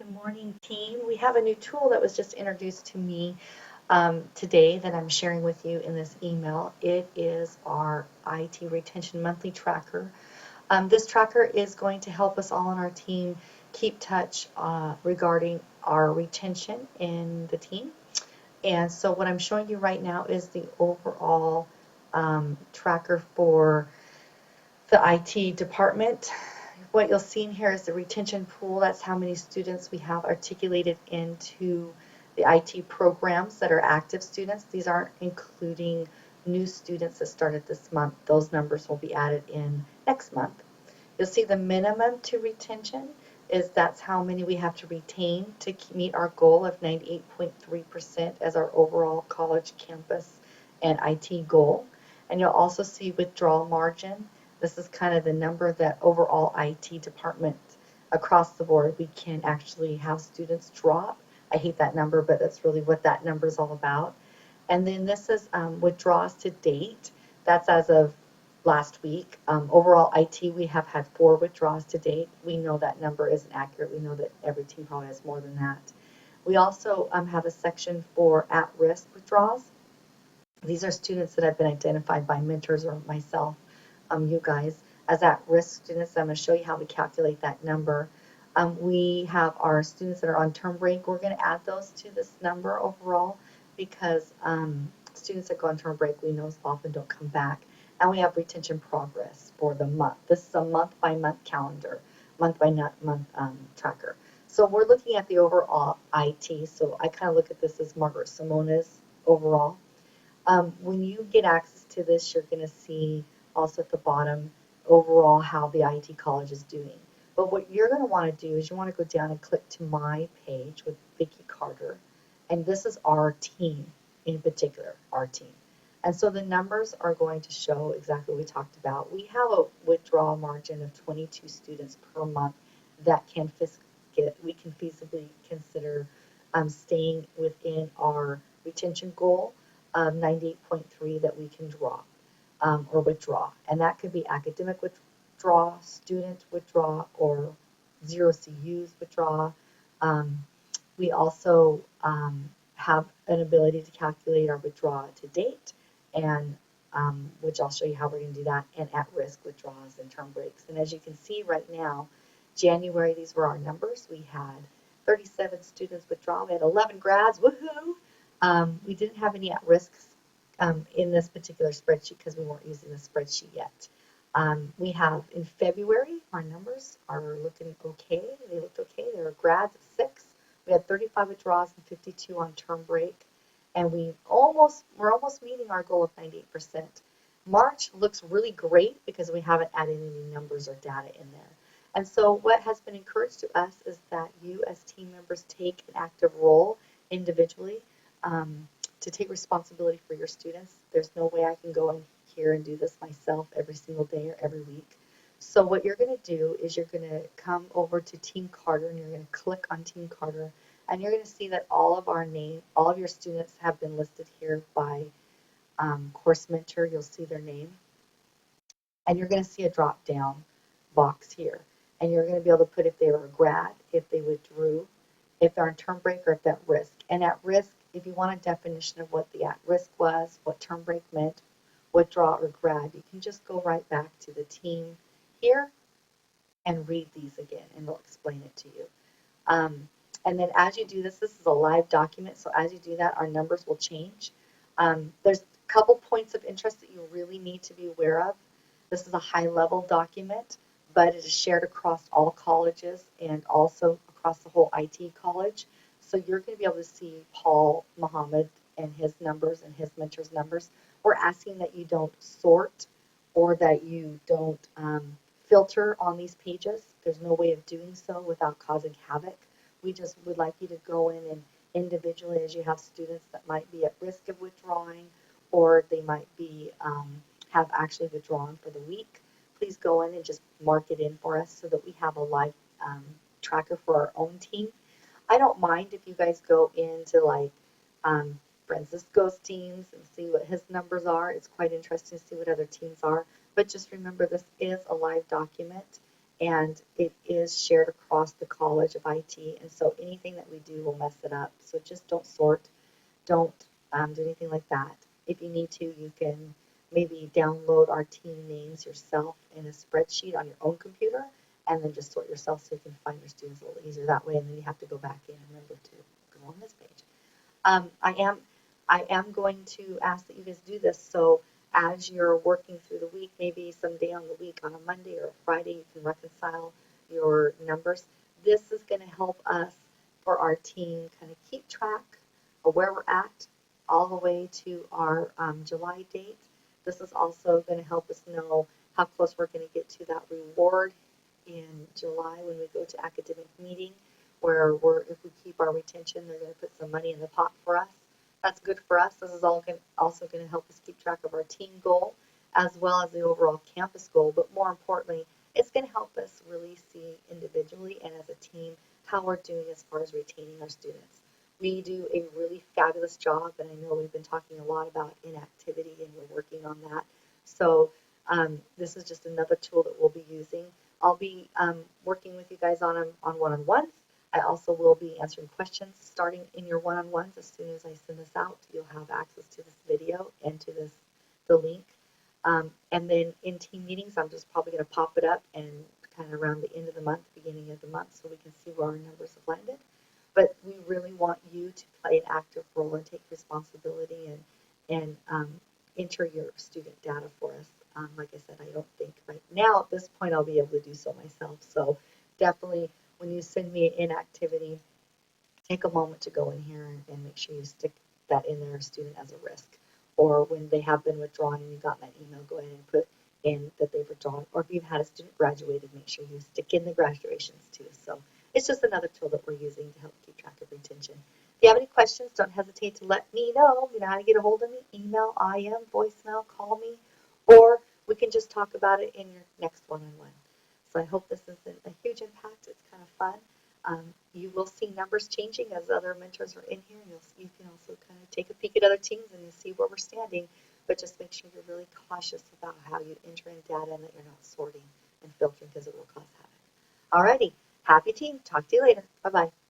Good morning, team. We have a new tool that was just introduced to me today that I'm sharing with you in this email. It is our IT Retention Monthly Tracker. This tracker is going to help us all on our team keep touch regarding our retention in the team. And so what I'm showing you right now is the overall tracker for the IT department. What you'll see in here is the retention pool. That's how many students we have articulated into the IT programs that are active students. These aren't including new students that started this month. Those numbers will be added in next month. You'll see the minimum to retention is that's how many we have to retain to meet our goal of 98.3% as our overall college campus and IT goal. And you'll also see withdrawal margin. This is kind of the number that overall IT department across the board we can actually have students drop. I hate that number, but that's really what that number is all about. And then this is withdrawals to date. That's as of last week. Overall IT, we have had 4 withdrawals to date. We know that number isn't accurate. We know that every team probably has more than that. We also have a section for at-risk withdrawals. These are students that have been identified by mentors or myself, you guys, as at-risk students. I'm going to show you how we calculate that number. We have our students that are on term break. We're going to add those to this number overall because students that go on term break we know often don't come back. And we have retention progress for the month. This is a month-by-month calendar, month-by-month tracker. So we're looking at the overall IT. So I kind of look at this as Margaret Simona's overall. When you get access to this, you're going to see also at the bottom overall how the IT college is doing. But what you're going to want to do is you want to go down and click to my page with Vicki Carter. And this is our team in particular, our team. And so the numbers are going to show exactly what we talked about. We have a withdrawal margin of 22 students per month that we can feasibly consider staying within our retention goal of 98.3 that we can draw or withdraw. And that could be academic withdraw, student withdraw, or zero CUs withdraw. We also have an ability to calculate our withdrawal to date, and which I'll show you how we're going to do that, and at-risk withdrawals and term breaks. And as you can see right now, January, these were our numbers. We had 37 students withdraw. We had 11 grads. Woohoo! We didn't have any at-risks in this particular spreadsheet because we weren't using the spreadsheet yet. We have in February, our numbers are looking okay. They looked okay. There were grads of 6. We had 35 withdrawals and 52 on term break. And we're almost meeting our goal of 98%. March looks really great because we haven't added any numbers or data in there. And so what has been encouraged to us is that you as team members take an active role individually to take responsibility for your students. There's no way I can go in here and do this myself every single day or every week. So what you're going to do is you're going to come over to Team Carter and you're going to click on Team Carter and you're going to see that all of your students have been listed here by course mentor. You'll see their name and you're going to see a drop down box here and you're going to be able to put if they were a grad, if they withdrew, if they're on term break, or if they're at risk. And at risk, if you want a definition of what the at risk was, what term break meant, withdraw or grad, you can just go right back to the team here and read these again and they'll explain it to you. And then as you do this, this is a live document, so as you do that, our numbers will change. There's a couple points of interest that you really need to be aware of. This is a high-level document, but it is shared across all colleges and also across the whole IT college. So you're going to be able to see Paul Muhammad and his numbers and his mentor's numbers. We're asking that you don't sort or that you don't filter on these pages. There's no way of doing so without causing havoc. We just would like you to go in and individually, as you have students that might be at risk of withdrawing or they might be have actually withdrawn for the week, please go in and just mark it in for us so that we have a live tracker for our own team. I don't mind if you guys go into like Francisco's teams and see what his numbers are. It's quite interesting to see what other teams are. But just remember, this is a live document and it is shared across the College of IT, and so anything that we do will mess it up. So just don't sort, don't do anything like that. If you need to, you can maybe download our team names yourself in a spreadsheet on your own computer, and then just sort yourself so you can find your students a little easier that way, and then you have to go back in and remember to go on this page. Um, I am I am going to ask that you guys do this. So as you're working through the week, maybe someday on the week on a Monday or a Friday, you can reconcile your numbers. This is going to help us for our team kind of keep track of where we're at all the way to our July date. This is also going to help us know how close we're going to get to that reward in July when we go to academic meeting, where if we keep our retention, they're going to put some money in the pot for us. That's good for us. This is also going to help us keep track of our team goal as well as the overall campus goal. But more importantly, it's going to help us really see individually and as a team how we're doing as far as retaining our students. We do a really fabulous job, and I know we've been talking a lot about inactivity, and we're working on that. So this is just another tool that we'll be using. I'll be working with you guys on one-on-ones. I also will be answering questions starting in your one-on-ones. As soon as I send this out, you'll have access to this video and to the link. And then in team meetings, I'm just probably going to pop it up and kind of around the end of the month, beginning of the month, so we can see where our numbers have landed. But we really want you to play an active role and take responsibility and enter your student data for us. Like I said, I don't think right now at this point I'll be able to do so myself. So definitely when you send me an inactivity, take a moment to go in here and make sure you stick that in there, student as a risk. Or when they have been withdrawn and you got that email, go ahead and put in that they've withdrawn. Or if you've had a student graduated, make sure you stick in the graduations too. So it's just another tool that we're using to help keep track of retention. If you have any questions, don't hesitate to let me know. You know how to get a hold of me, email, IM, voicemail, call me, or we can just talk about it in your next one-on-one. So I hope this is a huge impact. It's kind of fun. You will see numbers changing as other mentors are in here. You can also kind of take a peek at other teams and you see where we're standing. But just make sure you're really cautious about how you enter in data and that you're not sorting and filtering because it will cause havoc. Alrighty, happy team. Talk to you later. Bye-bye.